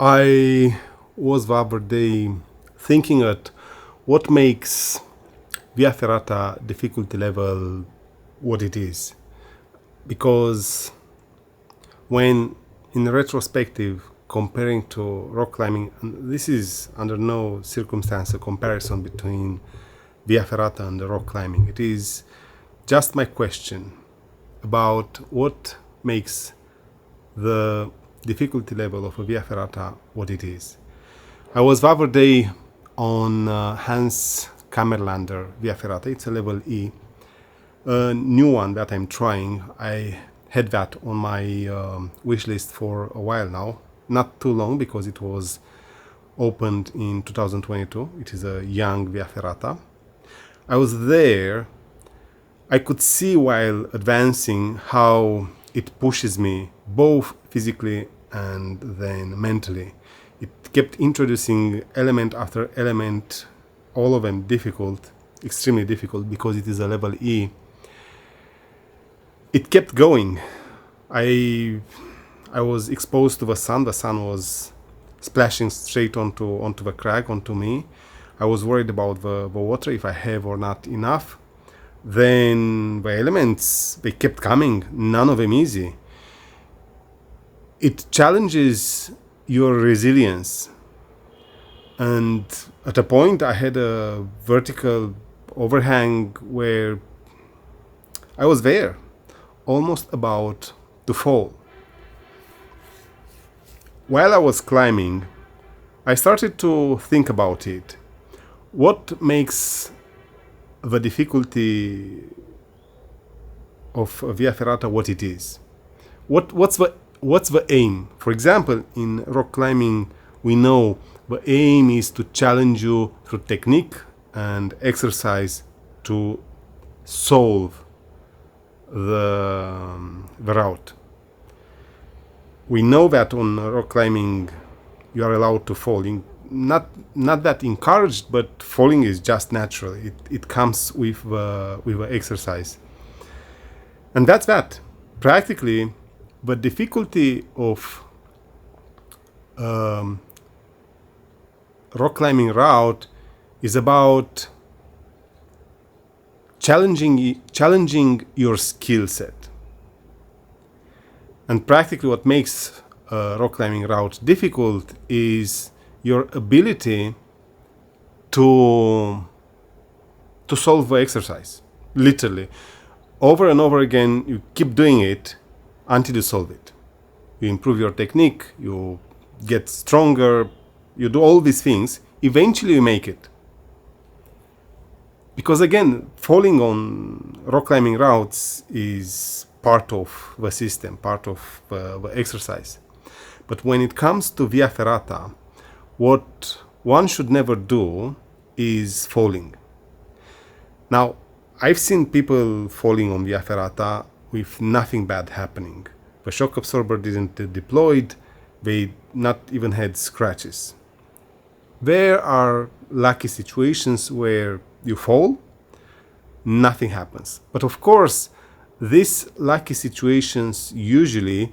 I was the other day thinking at what makes Via Ferrata difficulty level what it is. Because when in retrospective comparing to rock climbing, and this is under no circumstance a comparison between Via Ferrata and the rock climbing. It is just my question about what makes the difficulty level of a Via Ferrata what it is. I was the other day on Hans Kammerlander Via Ferrata. It's a level E, a new one that I'm trying. I had that on my wish list for a while now, not too long because it was opened in 2022. It is a young Via Ferrata. I was there. I could see while advancing how it pushes me both physically and then mentally. It kept introducing element after element, all of them difficult, extremely difficult because it is a level E. It kept going. I was exposed to the sun. The sun was splashing straight onto the crag, onto me. I was worried about the water, if I have or not enough. Then the elements, they kept coming, none of them easy. It challenges your resilience. And at a point I had a vertical overhang where I was there, almost about to fall. While I was climbing, I started to think about it. What makes the difficulty of Via Ferrata what it is? What's the aim? For example, in rock climbing, we know the aim is to challenge you through technique and exercise to solve the route. We know that on rock climbing you are allowed to fall. Not that encouraged, but falling is just natural. It comes with the exercise. And that's that. Practically, the difficulty of rock climbing route is about challenging your skill set. And practically what makes a rock climbing route difficult is your ability to solve the exercise. Literally. Over and over again, you keep doing it until you solve it. You improve your technique, you get stronger, you do all these things. Eventually you make it. Because again, falling on rock climbing routes is part of the system, part of the exercise. But when it comes to Via Ferrata, what one should never do is falling. Now, I've seen people falling on Via Ferrata with nothing bad happening. The shock absorber didn't deployed, they not even had scratches. There are lucky situations where you fall, nothing happens. But of course, these lucky situations usually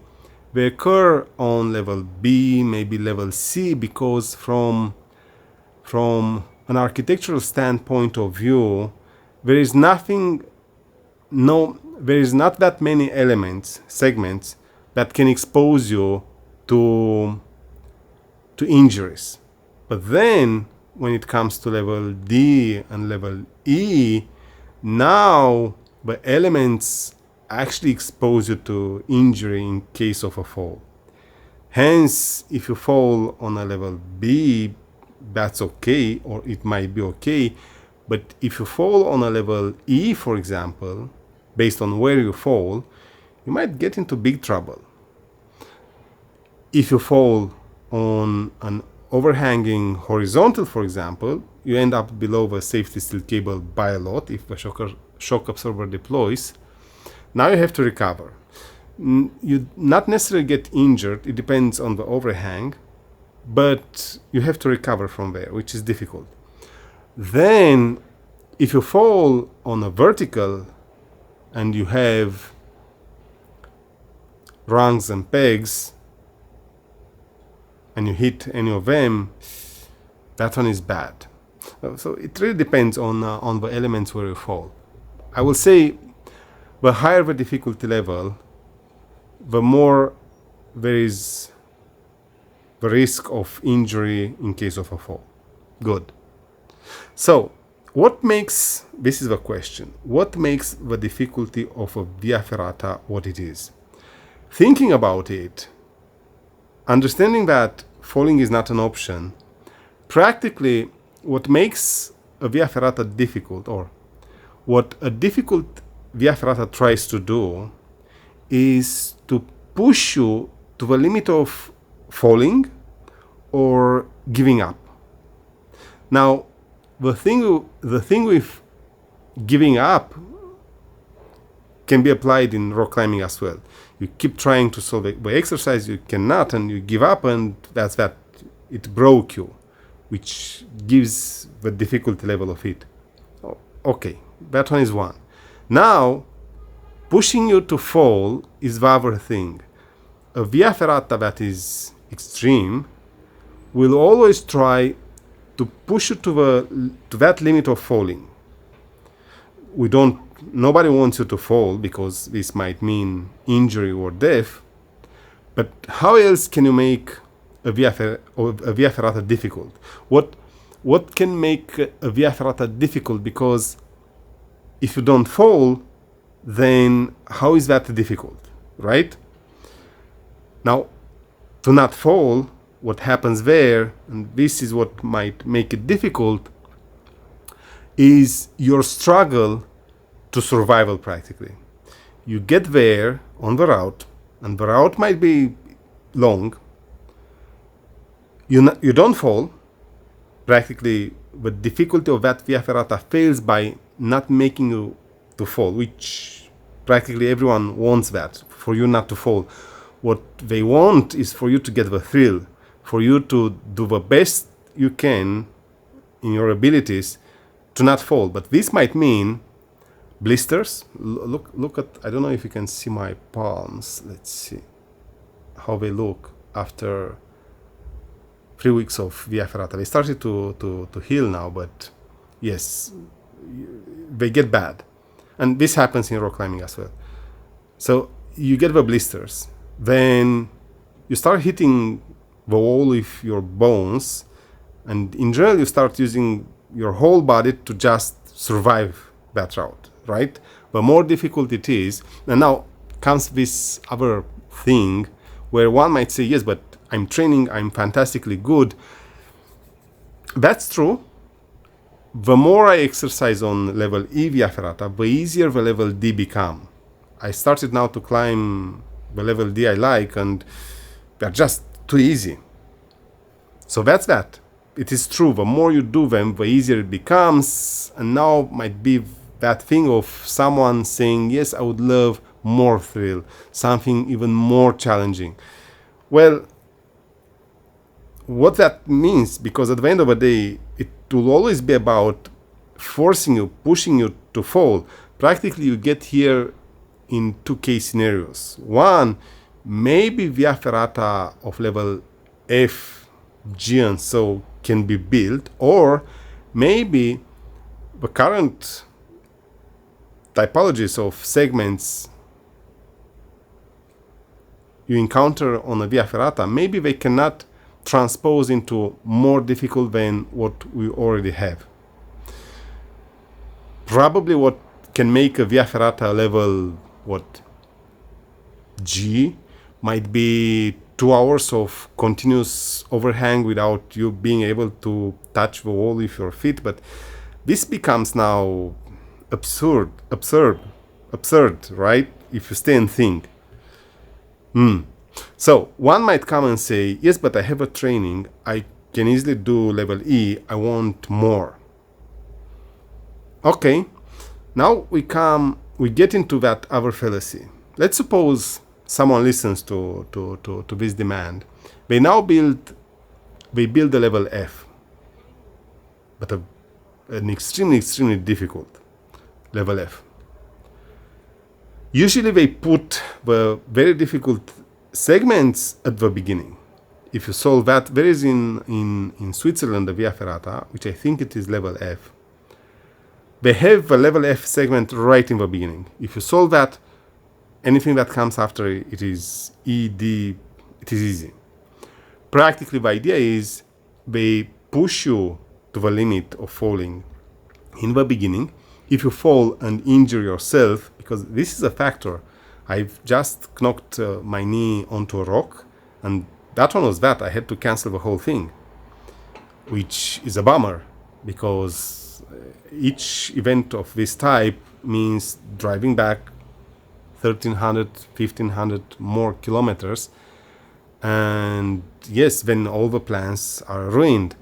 they occur on level B, maybe level C, because from an architectural standpoint of view, there is not that many segments that can expose you to injuries. But then when it comes to level D and level E, now the elements actually expose you to injury in case of a fall. Hence, if you fall on a level B, that's okay, or it might be okay. But if you fall on a level E, for example, based on where you fall, you might get into big trouble. If you fall on an overhanging horizontal, for example, you end up below the safety steel cable by a lot if the shock absorber deploys. Now you have to recover. You not necessarily get injured, it depends on the overhang, but you have to recover from there, which is difficult. Then, if you fall on a vertical and you have rungs and pegs, and you hit any of them, that one is bad. So it really depends on the elements where you fall. I will say the higher the difficulty level, the more there is the risk of injury in case of a fall. Good. So this is the question, what makes the difficulty of a Via Ferrata what it is? Thinking about it, understanding that falling is not an option, practically what makes a Via Ferrata difficult, or what a difficult Via Ferrata tries to do, is to push you to the limit of falling or giving up. Now, the thing with giving up can be applied in rock climbing as well. You keep trying to solve the exercise, you cannot, and you give up, and that's that. It broke you, which gives the difficulty level of it. Okay, that one is one. Now, pushing you to fall is the other thing. A Via Ferrata that is extreme will always try to push you to that limit of falling. Nobody wants you to fall because this might mean injury or death. But how else can you make a Via Ferrata difficult? What can make a Via Ferrata difficult? Because if you don't fall, then how is that difficult, right? Now, to not fall, what happens there, and this is what might make it difficult, is your struggle to survival practically. You get there on the route, and the route might be long. You don't fall. Practically, the difficulty of that Via Ferrata fails by not making you to fall, which practically everyone wants that, for you not to fall. What they want is for you to get the thrill, for you to do the best you can in your abilities to not fall. But this might mean blisters. Look at, I don't know if you can see my palms. Let's see how they look after 3 weeks of Via Ferrata. They started to heal now, but yes, they get bad. And this happens in rock climbing as well. So you get the blisters. Then you start hitting the wall with your bones. And in general, you start using your whole body to just survive that route, right? The more difficult it is. And now comes this other thing where one might say, yes, but I'm training, I'm fantastically good. That's true. The more I exercise on level E Via Ferrata, the easier the level D become. I started now to climb the level D I like, and they're just too easy. So that's that. It is true, the more you do them, the easier it becomes. And now might be that thing of someone saying, yes, I would love more thrill, something even more challenging. Well, what that means, because at the end of the day, it will always be about forcing you, pushing you to fall. Practically, you get here in 2 case scenarios. One, maybe Via Ferrata of level F, G, and so can be built, or maybe the current typologies of segments you encounter on a Via Ferrata, maybe they cannot transpose into more difficult than what we already have. Probably what can make a Via Ferrata level G might be 2 hours of continuous overhang without you being able to touch the wall with your feet. But this becomes now absurd, right? If you stay and think. So one might come and say, yes, but I have a training. I can easily do level E. I want more. Okay. Now we get into that other fallacy. Let's suppose someone listens to this demand. They now build the level F, but an extremely difficult level F. Usually they put the very difficult segments at the beginning. if you solve that, there is in Switzerland the Via Ferrata, which I think it is level F. They have a level F segment right in the beginning. If you solve that, anything that comes after it is ED, it is easy. Practically, the idea is they push you to the limit of falling in the beginning. If you fall and injure yourself, because this is a factor, I've just knocked my knee onto a rock, and that one was that. I had to cancel the whole thing, which is a bummer, because each event of this type means driving back 1,300, 1,500 more kilometers. And yes, then all the plans are ruined.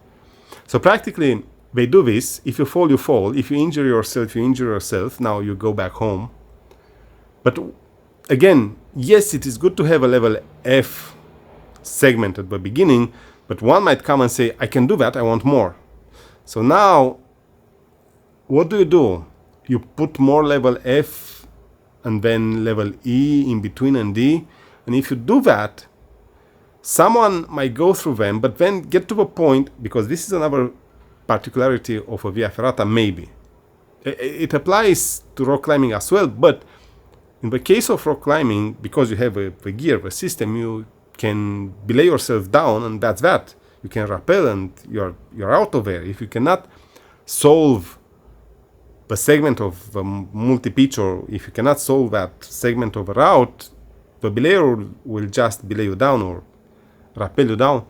So practically, they do this. If you fall, you fall. If you injure yourself, you injure yourself. Now you go back home. But again, yes, it is good to have a level F segment at the beginning, but one might come and say, I can do that, I want more. So now, what do? You put more level F and then level E in between and D. And if you do that, someone might go through them, but then get to a point, because this is another particularity of a Via Ferrata, maybe. It applies to rock climbing as well, but in the case of rock climbing, because you have a gear, the system, you can belay yourself down, and that's that. You can rappel, and you're out of there. If you cannot solve the segment of the multi-pitch, or if you cannot solve that segment of a route, the belayer will just belay you down or rappel you down,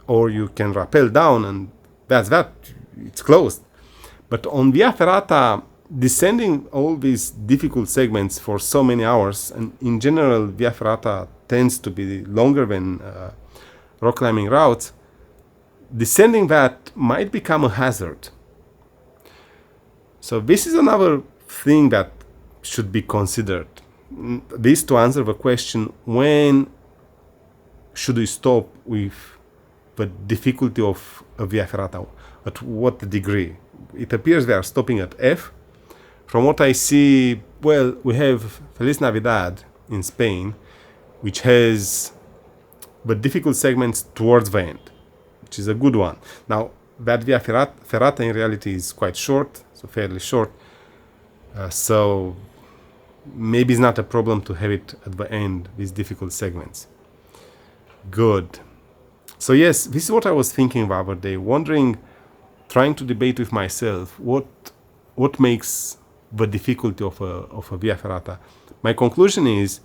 or you can rappel down, and that's that. It's closed. But on Via Ferrata, descending all these difficult segments for so many hours, and in general, Via Ferrata tends to be longer than rock climbing routes, descending that might become a hazard. So this is another thing that should be considered. This to answer the question, when should we stop with the difficulty of a Via Ferrata? At what degree? It appears they are stopping at F. From what I see, well, we have Feliz Navidad in Spain, which has the difficult segments towards the end, which is a good one. Now, that Via Ferrata in reality is quite short, so fairly short. So maybe it's not a problem to have it at the end, these difficult segments. Good. So yes, this is what I was thinking the other day, wondering, trying to debate with myself, what makes the difficulty of a Via Ferrata. My conclusion is,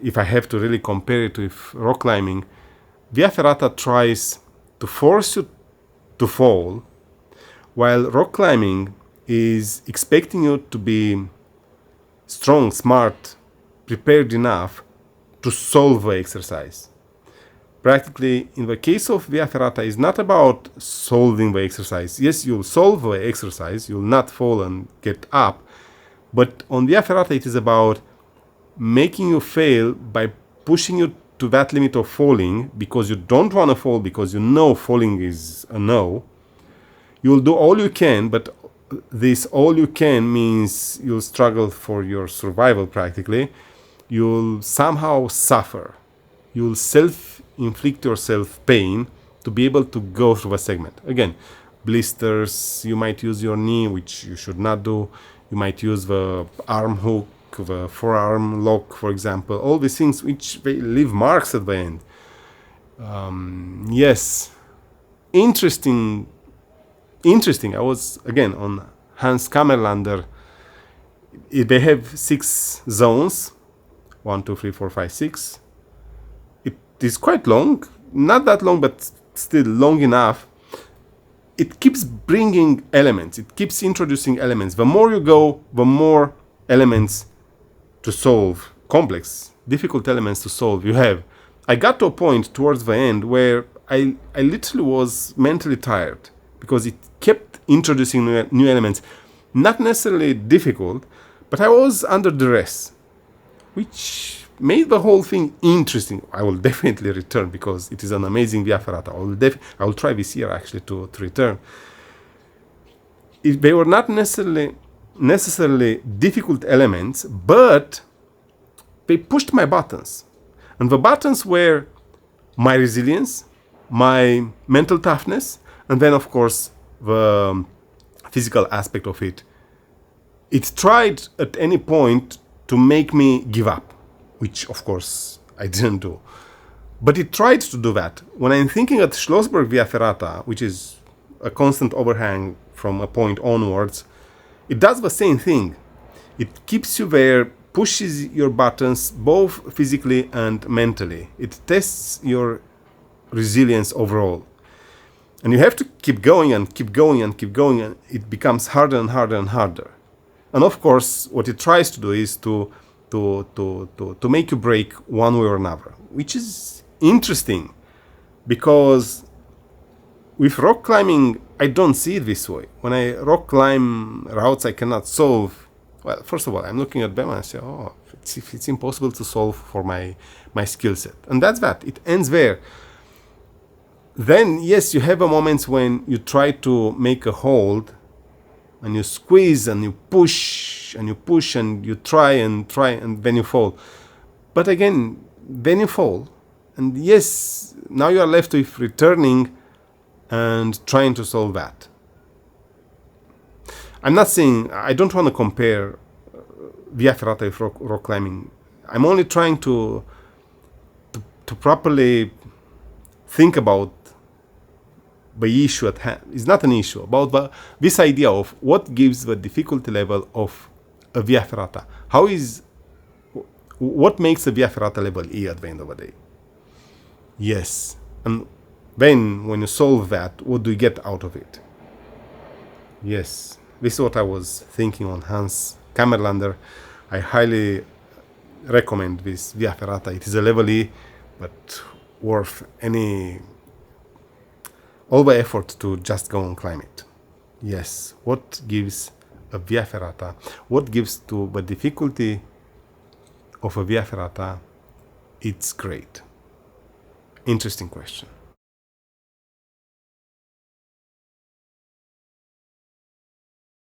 if I have to really compare it with rock climbing, Via Ferrata tries to force you to fall, while rock climbing is expecting you to be strong, smart, prepared enough to solve the exercise. Practically, in the case of Via Ferrata, it's not about solving the exercise. Yes, you'll solve the exercise, you'll not fall and get up, but on Via Ferrata, it is about making you fail by pushing you to that limit of falling, because you don't want to fall, because you know falling is a no. You'll do all you can, but this all you can means you'll struggle for your survival practically. You'll somehow suffer. You'll self-inflict yourself pain to be able to go through a segment. Again, blisters, you might use your knee, which you should not do. You might use the arm hook, the forearm lock, for example. All these things which they leave marks at the end. Yes, interesting. I was, again, on Hans Kammerlander. They have 6 zones. 1, 2, 3, 4, 5, 6. It is quite long. Not that long, but still long enough. It keeps bringing elements. It keeps introducing elements. The more you go, the more elements to solve. Complex, difficult elements to solve you have. I got to a point towards the end where I literally was mentally tired, because it kept introducing new elements. Not necessarily difficult, but I was under duress, which made the whole thing interesting. I will definitely return, because it is an amazing Via Ferrata. I will try this year actually to return. They were not necessarily difficult elements, but they pushed my buttons. And the buttons were my resilience, my mental toughness, and then, of course, the physical aspect of it. It tried at any point to make me give up, which, of course, I didn't do. But it tried to do that. When I'm thinking at Schlossberg Via Ferrata, which is a constant overhang from a point onwards, it does the same thing. It keeps you there, pushes your buttons both physically and mentally. It tests your resilience overall. And you have to keep going and keep going and keep going, and it becomes harder and harder and harder. And of course, what it tries to do is to make you break one way or another, which is interesting because with rock climbing, I don't see it this way. When I rock climb routes I cannot solve, well, first of all, I'm looking at them and I say, oh, it's impossible to solve for my skill set. And that's that. It ends there. Then, yes, you have a moments when you try to make a hold and you squeeze and you push and you push and you try and then you fall. But again, then you fall. And yes, now you are left with returning and trying to solve that. I'm not saying, I don't want to compare Via Ferrata with rock climbing. I'm only trying to properly think about the issue at hand. It's not an issue, about this idea of what gives the difficulty level of a Via Ferrata. What makes a Via Ferrata level E at the end of the day? Yes. And then when you solve that, what do you get out of it? Yes. This is what I was thinking on Hans Kammerlander. I highly recommend this Via Ferrata. It is a level E, but worth all the effort to just go and climb it. Yes. What gives a Via Ferrata? What gives to the difficulty of a Via Ferrata? It's great. Interesting question.